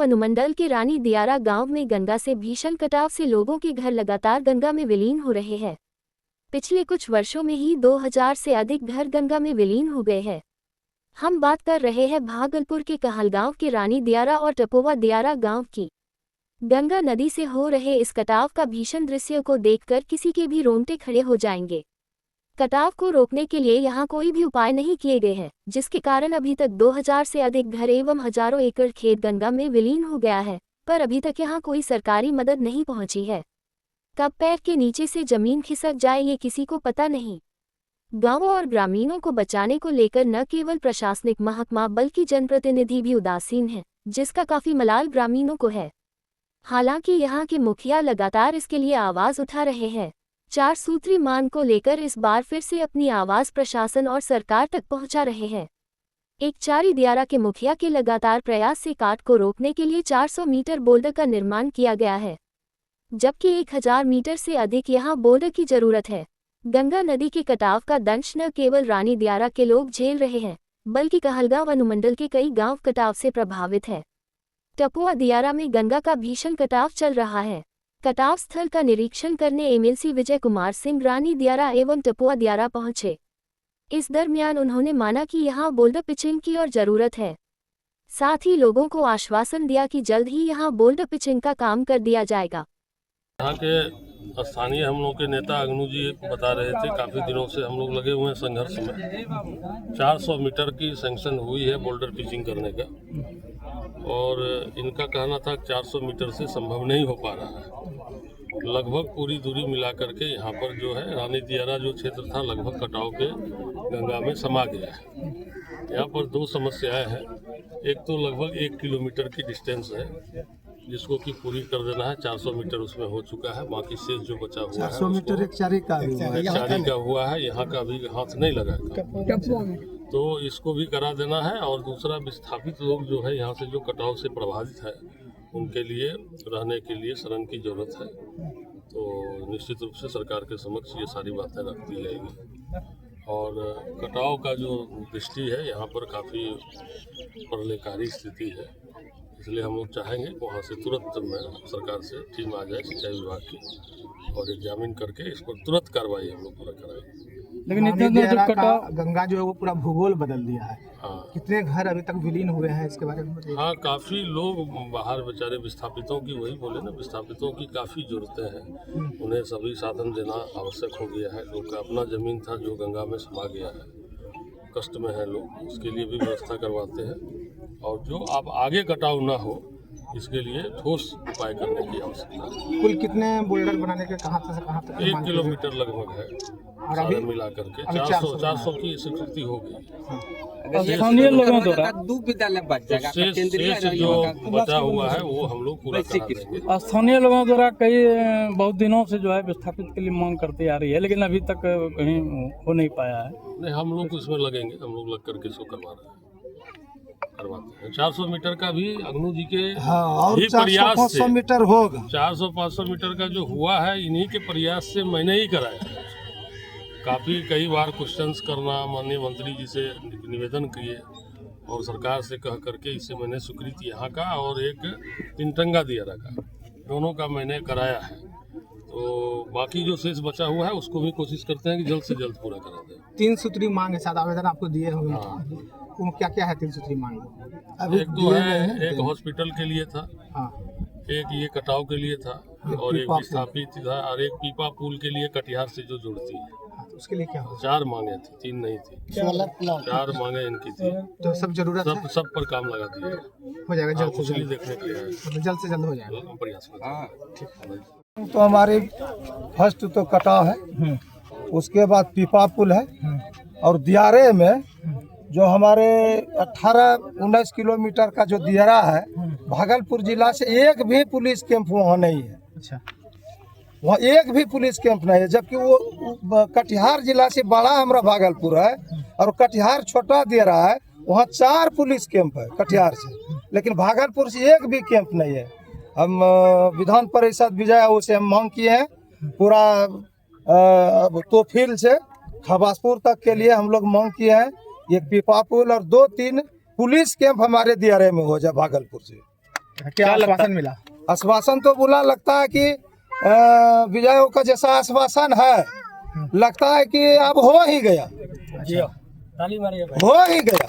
अनुमंडल के रानी दियारा गांव में गंगा से भीषण कटाव से लोगों के घर लगातार गंगा में विलीन हो रहे हैं। पिछले कुछ वर्षों में ही 2000 से अधिक घर गंगा में विलीन हो गए हैं। हम बात कर रहे हैं भागलपुर के कहलगांव के रानी दियारा और टपोवा दियारा गांव की। गंगा नदी से हो रहे इस कटाव का भीषण दृश्य को देखकर किसी के भी रोंगटे खड़े हो जाएंगे। कटाव को रोकने के लिए यहां कोई भी उपाय नहीं किए गए हैं, जिसके कारण अभी तक 2000 से अधिक घर एवं हजारों एकड़ खेत गंगा में विलीन हो गया है, पर अभी तक यहां कोई सरकारी मदद नहीं पहुंची है। कब पैर के नीचे से जमीन खिसक जाए ये किसी को पता नहीं। गांवों और ग्रामीणों को बचाने को लेकर न केवल प्रशासनिक महकमा बल्कि जनप्रतिनिधि भी उदासीन हैं, जिसका काफी मलाल ग्रामीणों को है। हालांकि यहां के मुखिया लगातार इसके लिए आवाज उठा रहे हैं। 4 सूत्री मांग को लेकर इस बार फिर से अपनी आवाज प्रशासन और सरकार तक पहुंचा रहे हैं। एक चारी दियारा के मुखिया के लगातार प्रयास से काट को रोकने के लिए 400 मीटर बोल्डर का निर्माण किया गया है, जबकि 1000 मीटर से अधिक यहां बोल्डर की जरूरत है। गंगा नदी के कटाव का दंश न केवल रानी दियारा के लोग झेल रहे हैं, बल्कि कहलगांव अनुमंडल के कई गांव कटाव से प्रभावित है। टपोवा दियारा में गंगा का भीषण कटाव चल रहा है। कटाव स्थल का निरीक्षण करने एमएलसी विजय कुमार सिंह रानी दियारा एवं टपोवा दियारा पहुंचे। इस दरमियान उन्होंने माना कि यहां बोल्डर पिचिंग की और जरूरत है। साथ ही लोगों को आश्वासन दिया कि जल्द ही यहां बोल्डर पिचिंग का काम कर दिया जाएगा। यहाँ के स्थानीय हम लोग के नेता अग्नू जी बता रहे थे, काफ़ी दिनों से हम लोग लगे हुए हैं संघर्ष में। 400 मीटर की सैंक्शन हुई है बोल्डर पिचिंग करने का, और इनका कहना था 400 मीटर से संभव नहीं हो पा रहा है। लगभग पूरी दूरी मिला करके यहाँ पर जो है रानी दियारा जो क्षेत्र था लगभग कटाव के गंगा में समा गया है। यहाँ पर 2 समस्याएं हैं। एक तो लगभग 1 किलोमीटर की डिस्टेंस है, जिसको कि पूरी कर देना है। 400 मीटर उसमें हो चुका है, बाकी शेष जो बचा हुआ है 400 मीटर एक चारी का हुआ है। यहाँ का अभी हाथ नहीं लगा, तो इसको भी करा देना है। और दूसरा, विस्थापित लोग जो है यहाँ से जो कटाव से प्रभावित है, उनके लिए रहने के लिए शरण की जरूरत है। तो निश्चित रूप से सरकार के समक्ष ये सारी बातें रखती जाएगी। और कटाव का जो दृष्टि है यहाँ पर काफ़ी प्रलयकारी स्थिति है, इसलिए हम लोग चाहेंगे कि वहाँ से तुरंत में सरकार से टीम आ जाए सिंचाई विभाग की, और एग्जामिन करके इस पर तुरंत कार्रवाई हम लोग पूरा कराएंगे। लेकिन गंगा जो है वो पूरा भूगोल बदल दिया है। हाँ, कितने घर अभी तक विलीन हुए हैं इसके बारे में बताइए। हाँ, काफ़ी लोग बाहर बेचारे विस्थापितों की, वही बोले ना, विस्थापितों की काफ़ी ज़रूरतें हैं। उन्हें सभी साधन देना आवश्यक हो गया है। लोग का अपना ज़मीन था जो गंगा में समा गया है, कष्ट में है लोग, उसके लिए भी व्यवस्था करवाते हैं। और जो अब आगे कटाव ना हो, इसके लिए ठोस उपाय करने की आवश्यकता है। कुल कितने बोल्डर बनाने के कहाँ से कहाँ तक? 1 किलोमीटर लगभग है, और अभी मिला करके 400 की स्वीकृति हो गई। स्थानीय लोगों द्वारा 2 विद्यालय बच जाएगा, शेष जो बचा हुआ है वो हम लोग पूरा करा देंगे। स्थानीय लोगों द्वारा कई बहुत दिनों से जो है विस्थापित के लिए मांग करती आ रही है, लेकिन अभी तक कहीं हो नहीं पाया है। नहीं, हम लोग इसमें लगेंगे, हम लोग लग करके इसको करवाते हैं। 400 मीटर का भी अग्नू जी के और ही प्रयास से 400-500 मीटर होगा। 400-500 मीटर का जो हुआ है, इन्हीं के प्रयास से मैंने ही कराया है। काफ़ी कई बार क्वेश्चंस करना, माननीय मंत्री जी से निवेदन किए, और सरकार से कह करके इसे मैंने स्वीकृति यहाँ का और एक तिनटंगा दियारा का, दोनों का मैंने कराया है। तो बाकी जो शेष बचा हुआ है उसको भी कोशिश करते हैं कि जल्द से जल्द पूरा करा दें। 3 सूत्री मांग के साथ आवेदन आपको दिए होंगे। हाँ। क्या क्या है 3 सूत्री मांग? एक तो है, एक हॉस्पिटल के लिए था, हाँ। एक ये कटाव के लिए था, और एक विस्थापित था, और एक पीपा पुल के लिए कटिहार से जो जुड़ती है। तो उसके लिए क्या हो? 4 मांगे थी, 3 नहीं थी, 4 मांगे इनकी थी। तो सब जरूरत है, सब पर काम लगा दिया हो जाएगा जल्द से जल्द, देखने के लिए जल्द से जल्द हो जाएगा प्रयास करते। तो हमारे फर्स्ट तो कटाव है, उसके बाद पीपा पुल है, और दियारे में जो हमारे 18-19 किलोमीटर का जो दियारा है, भागलपुर जिला से एक भी पुलिस कैंप वहाँ नहीं है। अच्छा, वहाँ एक भी पुलिस कैंप नहीं है, जबकि वो कटिहार जिला से बड़ा हमारा भागलपुर है, और कटिहार छोटा दियारा है, वहाँ 4 पुलिस कैंप है कटिहार से, लेकिन भागलपुर से एक भी कैंप नहीं है। हम विधान परिषद विजय से हम मांग किए हैं, पूरा तोफिल से खबासपुर तक के लिए हम लोग मांग किए हैं। एक पीपा पुल और 2-3 पुलिस कैंप हमारे दियारे में हो जाए भागलपुर से। क्या आश्वासन मिला? आश्वासन तो बुरा लगता है कि विजयों का जैसा आश्वासन है, लगता है कि अब हो ही गया, हो ही गया।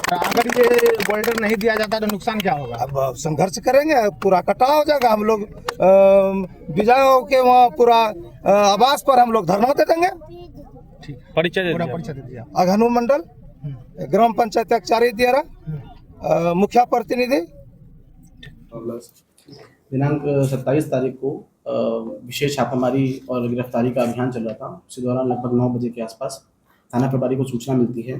अगर ये बोल्डर नहीं दिया जाता तो नुकसान क्या होगा? अब संघर्ष करेंगे, पूरा कटाव हो जाएगा। हम लोग विजयों के वहाँ पूरा आवास पर हम लोग धरना दे देंगे। परिचय पूरा परिचय दे दीजिए आप। अघनु मंडल, ग्राम पंचायत अक्षारी दियारा, मुखिया प्रतिनिधि। दिनांक 27 तारीख को विशेष छापामारी और गिरफ्तारी का अभियान चल रहा था। उसी दौरान लगभग 9 बजे के आसपास थाना प्रभारी को सूचना मिलती है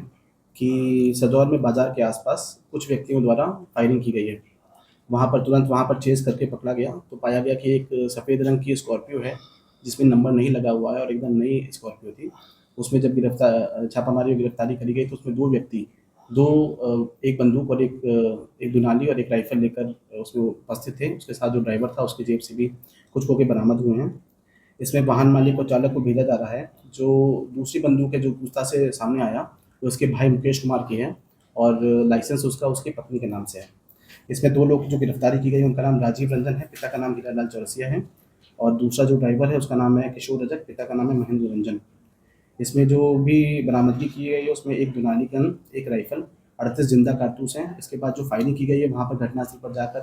कि सदौर में बाजार के आसपास कुछ व्यक्तियों द्वारा फायरिंग की गई है। वहां पर तुरंत वहां पर चेस करके पकड़ा गया तो पाया गया कि एक सफ़ेद रंग की स्कॉर्पियो है जिसमें नंबर नहीं लगा हुआ है और एकदम नई स्कॉर्पियो थी। उसमें जब छापामारी और गिरफ्तारी करी गई तो उसमें 2 व्यक्ति एक बंदूक और एक दुनाली और एक राइफल लेकर उसमें उपस्थित थे। उसके साथ जो ड्राइवर था उसकी जेब से भी कुछ खोखे बरामद हुए हैं। इसमें वाहन मालिक और चालक को भेजा जा रहा है। जो दूसरी बंदूक है जो पूछताछ से सामने आया वो उसके भाई मुकेश कुमार की है और लाइसेंस उसका उसकी पत्नी के नाम से है। इसमें 2 लोग जो गिरफ्तारी की गई उनका नाम राजीव रंजन है, पिता का नाम हीरालाल चौरसिया है, और दूसरा जो ड्राइवर है उसका नाम है किशोर रजक, पिता का नाम है महेंद्र रंजन। इसमें जो भी बरामदगी की गई है उसमें एक दुनाली गन, एक राइफल, 38 जिंदा कारतूस हैं। इसके बाद जो फायरिंग की गई है वहाँ पर घटनास्थल पर जाकर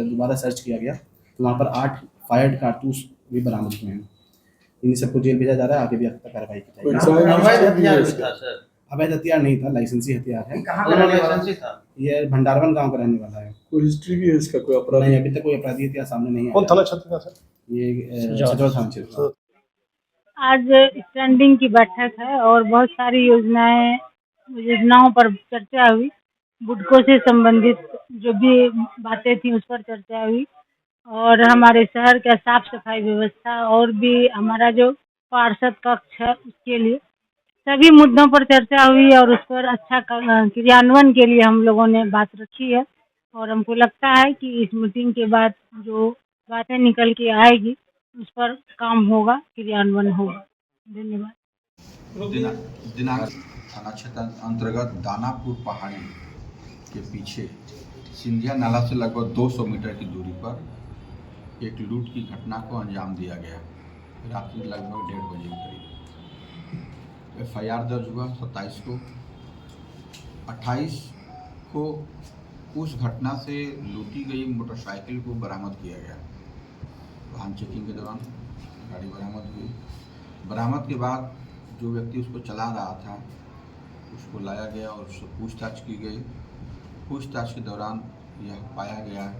दोबारा सर्च किया गया तो वहाँ पर 8 फायर्ड कारतूस भी बरामद हुए हैं। इन्हीं सबको जेल भेजा जा रहा है, आगे भी कार्रवाई की जाएगी। अवैध हथियार नहीं था, लाइसेंसी हथियार है। कहाँ का लाइसेंसी था? ये भंडारवन गांव का रहने वाला है। कोई हिस्ट्री भी है इसका? कोई अपराध नहीं, अभी तक कोई अपराधी इतिहास सामने नहीं आया। कौन थाना क्षेत्र का सर? ये सदौर थाना क्षेत्र। आज स्टैंडिंग की बैठक है और बहुत सारी योजनाओं पर चर्चा हुई। बुडको से संबंधित जो भी बातें थी उस पर चर्चा हुई और हमारे शहर का साफ सफाई व्यवस्था और भी हमारा जो पार्षद कक्ष है उसके लिए सभी मुद्दों पर चर्चा हुई और उस पर अच्छा क्रियान्वयन के लिए हम लोगों ने बात रखी है। और हमको लगता है कि इस मीटिंग के बाद जो बातें निकल के आएगी उस पर काम होगा, क्रियान्वयन होगा। धन्यवाद। दिनांक थाना क्षेत्र अंतर्गत दानापुर पहाड़ी के पीछे सिंधिया नाला से लगभग 200 मीटर की दूरी पर एक लूट की घटना को अंजाम दिया गया। रात्रि लगभग 1:30 बजे के करीब FIR दर्ज हुआ 27 को। 28 को उस घटना से लूटी गई मोटरसाइकिल को बरामद किया गया। वाहन चेकिंग के दौरान गाड़ी बरामद हुई। बरामद के बाद जो व्यक्ति उसको चला रहा था उसको लाया गया और उससे पूछताछ की गई। पूछताछ के दौरान यह पाया गया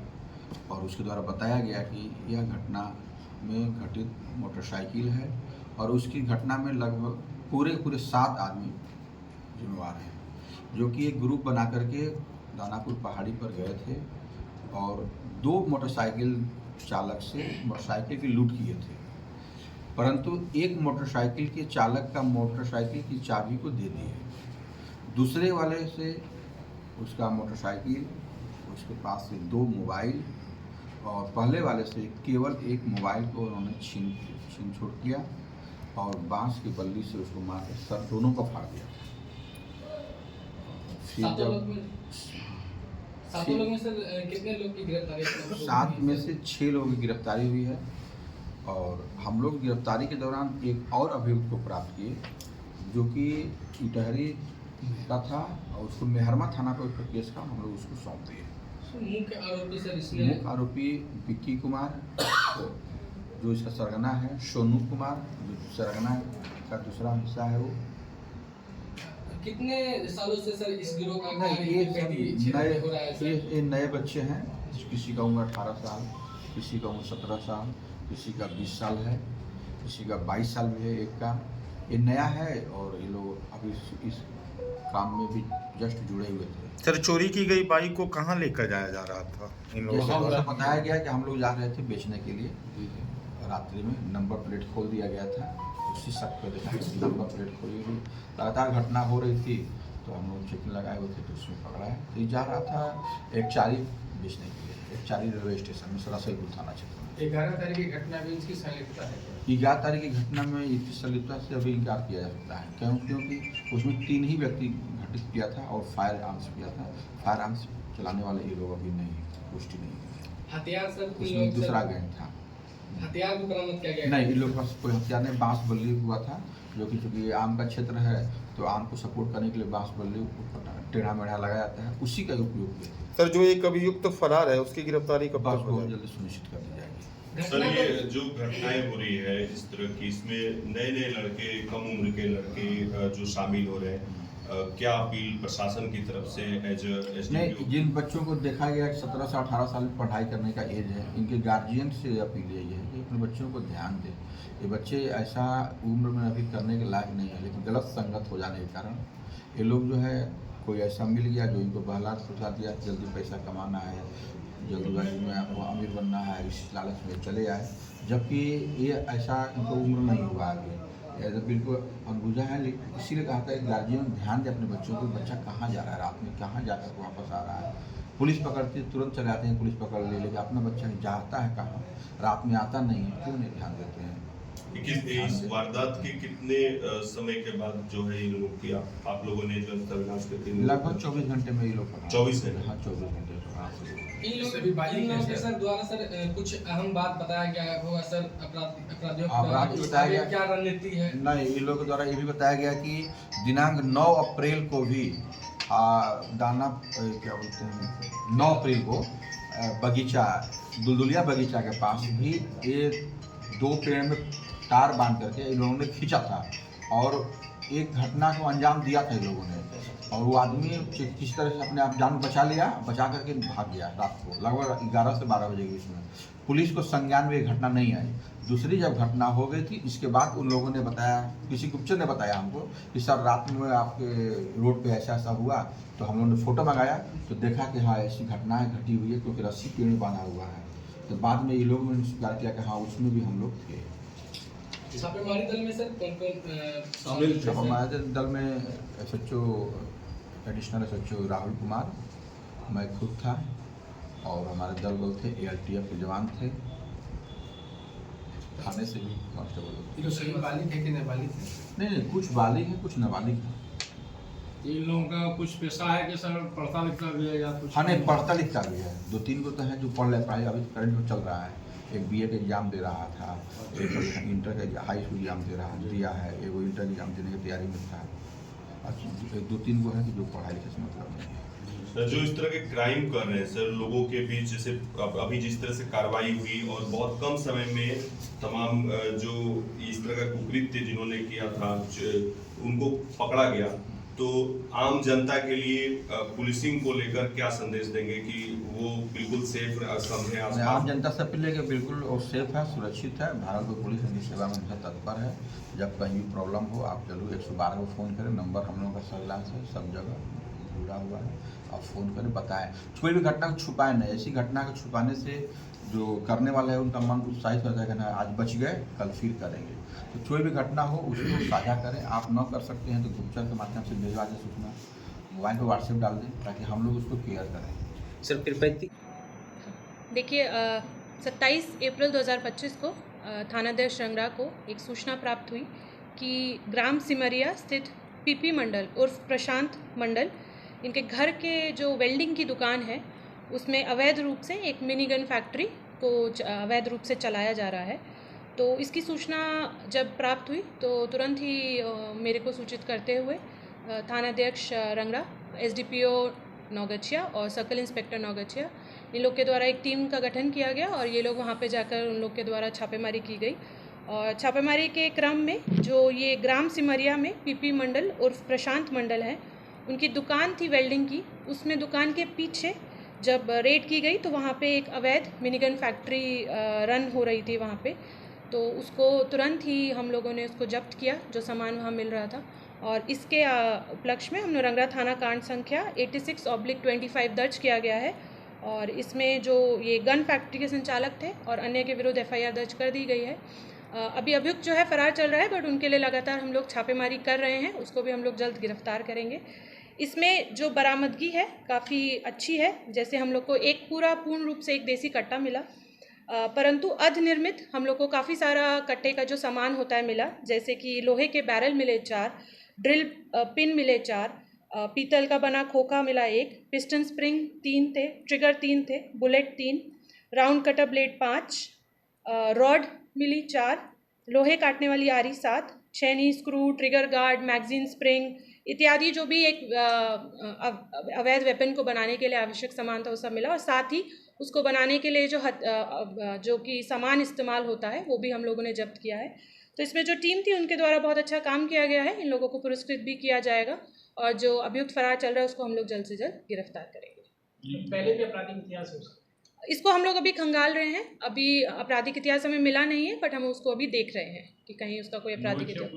और उसके द्वारा बताया गया कि यह घटना में घटित मोटरसाइकिल है और उसकी घटना में लगभग पूरे 7 आदमी जिम्मेवार हैं, जो कि एक ग्रुप बना करके दानापुर पहाड़ी पर गए थे और 2 मोटरसाइकिल चालक से मोटरसाइकिल की लूट किए थे, परंतु एक मोटरसाइकिल के चालक का मोटरसाइकिल की चाबी को दे दिए। दूसरे वाले से उसका मोटरसाइकिल, उसके पास से 2 मोबाइल और पहले वाले से केवल एक मोबाइल को उन्होंने छीन छोड़ किया और बांस की बल्ली से उसको मार के सर दोनों को फाड़ दिया। फिर जब 7 लोग में से कितने लोग की गिरफ्तारी? 7 में से 6 लोगों की गिरफ्तारी हुई है और हम लोग गिरफ्तारी के दौरान एक और अभियुक्त को प्राप्त किए जो कि इटहरी का था और उसको मेहरमा थाना पर केस का हम लोग उसको सौंप दिए। मुख्य आरोपी विक्की कुमार जो इसका सरगना है, सोनू कुमार जो सरगना का दूसरा हिस्सा है। वो कितने सालों से सर इस गिरोह का ये नए बच्चे हैं। किसी का उम्र 18 साल, किसी का उम्र 17 साल, किसी का 20 साल है, किसी का 22 साल भी है। एक का ये नया है और ये लोग अभी इस काम में भी जस्ट जुड़े हुए थे। सर, चोरी की गई बाइक को कहाँ लेकर जाया जा रहा था इन लोगों को? बताया गया कि हम लोग जा रहे थे बेचने के लिए। रात्रि में नंबर प्लेट खोल दिया गया था, उसी शक पे देखा नंबर प्लेट खोली हुई। लगातार घटना हो रही थी तो हम लोग चेकिंग लगाए हुए थे तो उसमें पकड़ा है। तो ये जा रहा था एक चारी बेचने के लिए, एक चारी रेलवे स्टेशन में सरासईपुर थाना क्षेत्र में। 11 तारीख की घटना में इसकी संलिप्तता है? 11 तारीख की घटना में इसकी संलिप्तता से अभी इनकार किया जा सकता है क्योंकि उसमें 3 ही व्यक्ति घटित किया था और फायर आर्म्स किया था। फायर आर्म्स चलाने वाले ये लोग अभी नहीं, पुष्टि नहीं। हथियार सर उसमें दूसरा गैंग था। हथियार भी बरामद किया गया? नहीं, इन लोग के पास कोई हथियार नहीं, बांस बल्ली हुआ था, जो कि चूंकि आम का क्षेत्र है तो आम को सपोर्ट करने के लिए बांस बल्ली टेढ़ा मेढ़ा लगाया जाता है, उसी का उपयोग किया। सर जो एक अभियुक्त तो फरार है, उसकी गिरफ्तारी कब बस तक बहुत होगी? जल्दी सुनिश्चित कर दी जाएगी। सर ये जो घटनाएं हो रही है इस तरह की, इसमें नए नए लड़के, कम उम्र के लड़के जो शामिल हो रहे हैं, क्या अपील प्रशासन की तरफ से नहीं, जिन बच्चों को देखा गया कि 17 से 18 साल पढ़ाई करने का एज है, इनके गार्जियन से अपील यही है कि अपने बच्चों को ध्यान दें। ये बच्चे ऐसा उम्र में अभी करने के लायक नहीं है, लेकिन गलत संगत हो जाने के कारण ये लोग जो है, कोई ऐसा मिल गया जो इनको बहला फुसला दिया, जल्दी पैसा कमाना है, जल्दीबाजी में आपको अमीर बनना है, इस लालच में चले आए, जबकि ये ऐसा इनको उम्र नहीं हुआ आगे, ये बिल्कुल अनबुझा है। लेकिन इसीलिए कहा था कि गार्जियन ध्यान दे अपने बच्चों को, बच्चा कहाँ जा रहा है, रात में कहाँ जाकर वापस आ रहा है। पुलिस पकड़ती है, तुरंत चले आते हैं, पुलिस पकड़ ले, लेकिन अपना बच्चा जाता है कहाँ, रात में आता नहीं है, क्यों नहीं ध्यान देते हैं। इस वारदात के कितने समय के बाद जो है इन लोगों की आप लोगों ने जो सर्विलांस करके लगभग 24 घंटे में ये लोग 24 घंटे? हाँ, 24 घंटे। इन लोगों के सर द्वारा सर कुछ अहम बात बताया गया होगा सर, अपराधियों अपराध बताया गया, क्या रणनीति है? नहीं, इन लोगों के द्वारा ये भी बताया गया कि दिनांक 9 अप्रैल को भी दाना क्या बोलते हैं 9 अप्रैल को बगीचा दुलदुलिया बगीचा के पास भी ये 2 पेड़ में तार बांध करके इन लोगों ने खींचा था और एक घटना को अंजाम दिया था इन लोगों ने, और वो आदमी किस तरह से अपने आप जान बचा लिया, बचा करके भाग गया रात को लगभग 11 से 12 बजे के बीच में। पुलिस को संज्ञान में ये घटना नहीं आई। दूसरी जब घटना हो गई थी, इसके बाद उन लोगों ने बताया, किसी गुप्तचर ने बताया हमको कि सर रात में आपके रोड पे ऐसा ऐसा हुआ, तो हम लोगों ने फ़ोटो मंगाया तो देखा कि हाँ ऐसी घटनाएँ घटी हुई है, क्योंकि रस्सी पेड़ में बांधा हुआ है। तो बाद में ये लोगों ने स्वीकार किया कि हाँ उसमें भी हम लोग थे। छापेमारी दल में सर कौन छापेमारी दल में SHO additional SHO Rahul Kumar, मैं खुद था, और हमारे दल थे, ARTF के जवान थे, थाने से भी कांस्टेबल। सभी बालिग है कि नाबालिग है? नहीं, कुछ बालिग है, कुछ नाबालिग है। इन लोगों का कुछ पेशा है कि सर पढ़ता लिखता भी है या कुछ? हाँ, नहीं, पढ़ता लिखता भी है। 2-3 को तो है जो पढ़ लेता है, अभी करंट में चल रहा है। एक BA का एग्जाम दे रहा था, एक इंटर का हाई स्कूल एग्जाम दिया है, एक इंटर एग्जाम देने की तैयारी में था, और 2-3 को है कि जो पढ़ाई लिखाई से मतलब नहीं है। जो इस तरह के क्राइम कर रहे हैं सर लोगों के बीच, जैसे अभी जिस तरह से कार्रवाई हुई और बहुत कम समय में तमाम जो इस तरह का कुकृत्य जिन्होंने किया था उनको पकड़ा गया, तो आम जनता के लिए पुलिसिंग को लेकर क्या संदेश देंगे कि वो बिल्कुल सेफ समझे? आम जनता से अपील है कि बिल्कुल और सेफ है, सुरक्षित है। भारत में पुलिस इनकी सेवा में हमेशा तत्पर है। जब कहीं भी प्रॉब्लम हो आप जरूर 112 को फ़ोन करें, नंबर हम लोगों का सर्विलांस है, सब जगह जुड़ा हुआ है, आप फ़ोन करें, बताएं। कोई भी घटना को छुपाएं नहीं, ऐसी घटना को छुपाने से जो करने वाला है उनका मन उत्साहित हो जाएगा, ना आज बच गए कल फिर करेंगे। तो कोई भी घटना हो उसको साझा करें, आप न कर सकते हैं तो गुप्तचर के माध्यम से भिजवा दें सूचना, मोबाइल पर WhatsApp डाल दें ताकि हम लोग उसको केयर करें। सर कृपया देखिए 27 अप्रैल 2025 को थानाध्यक्ष रंगरा को एक सूचना प्राप्त हुई कि ग्राम सिमरिया स्थित PP मंडल उर्फ प्रशांत मंडल, इनके घर के जो वेल्डिंग की दुकान है उसमें अवैध रूप से एक मिनी गन फैक्ट्री को अवैध रूप से चलाया जा रहा है। तो इसकी सूचना जब प्राप्त हुई तो तुरंत ही मेरे को सूचित करते हुए थानाध्यक्ष रंगरा, SDPO नौगछिया और सर्कल इंस्पेक्टर नौगछिया, इन लोग के द्वारा एक टीम का गठन किया गया और ये लोग वहाँ पे जाकर उन लोग के द्वारा छापेमारी की गई। और छापेमारी के क्रम में जो ये ग्राम सिमरिया में PP मंडल उर्फ प्रशांत मंडल है, उनकी दुकान थी वेल्डिंग की, उसमें दुकान के पीछे जब रेड की गई तो वहाँ पे एक अवैध मिनीगन फैक्ट्री रन हो रही थी वहाँ पे। तो उसको तुरंत ही हम लोगों ने उसको जब्त किया, जो सामान वहाँ मिल रहा था, और इसके उपलक्ष्य में हमने रंगरा थाना कांड संख्या 86/25 दर्ज किया गया है। और इसमें जो ये गन फैक्ट्री के संचालक थे और अन्य के विरुद्ध FIR दर्ज कर दी गई है। अभी अभियुक्त जो है फरार चल रहा है, बट उनके लिए लगातार हम लोग छापेमारी कर रहे हैं, उसको भी हम लोग जल्द गिरफ्तार करेंगे। इसमें जो बरामदगी है काफ़ी अच्छी है, जैसे हम लोग को एक पूर्ण रूप से एक देसी कट्टा मिला, परंतु अर्धनिर्मित हम लोग को काफ़ी सारा कट्टे का जो सामान होता है मिला, जैसे कि लोहे के बैरल मिले 4, ड्रिल पिन मिले 4, पीतल का बना खोखा मिला 1, पिस्टन स्प्रिंग 3 थे, ट्रिगर 3 थे, bullet 3, round cutter blade 5, rod मिली 4, लोहे काटने वाली आरी 7, छेनी, screw, trigger guard, magazine spring इत्यादि जो भी एक अवैध वेपन को बनाने के लिए आवश्यक सामान था वो सब मिला। और साथ ही उसको बनाने के लिए जो कि सामान इस्तेमाल होता है वो भी हम लोगों ने जब्त किया है। तो इसमें जो टीम थी उनके द्वारा बहुत अच्छा काम किया गया है। इन लोगों को पुरस्कृत भी किया जाएगा और जो अभियुक्त फरार चल रहा है उसको हम लोग जल्द से जल्द गिरफ्तार करेंगे। पहले भी आपराधिक इतिहास है उसका? इसको हम लोग अभी खंगाल रहे हैं। अभी आपराधिक इतिहास हमें मिला नहीं है, बट हम उसको अभी देख रहे हैं कि कहीं उसका कोई आपराधिक इतिहास।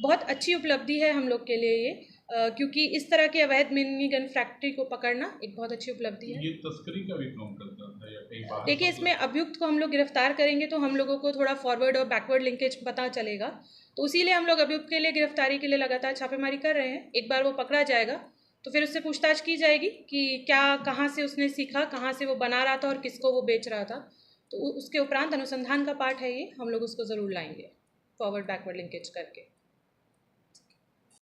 बहुत अच्छी उपलब्धि है हम लोग के लिए ये, क्योंकि इस तरह के अवैध मिनी गन फैक्ट्री को पकड़ना एक बहुत अच्छी उपलब्धि है। ये तस्करी का भी काम करता था या कहीं बाहर? देखिए, इसमें अभियुक्त को हम लोग गिरफ्तार करेंगे तो हम लोगों को थोड़ा फॉरवर्ड और बैकवर्ड लिंकेज पता चलेगा, तो इसीलिए हम लोग अभियुक्त के लिए गिरफ्तारी के लिए लगातार छापेमारी कर रहे हैं। एक बार वो पकड़ा जाएगा तो फिर उससे पूछताछ की जाएगी कि क्या, कहाँ से उसने सीखा, कहाँ से वो बना रहा था और किसको वो बेच रहा था। तो उसके उपरांत अनुसंधान का पार्ट है ये, हम लोग उसको ज़रूर लाएंगे फॉरवर्ड बैकवर्ड लिंकेज करके।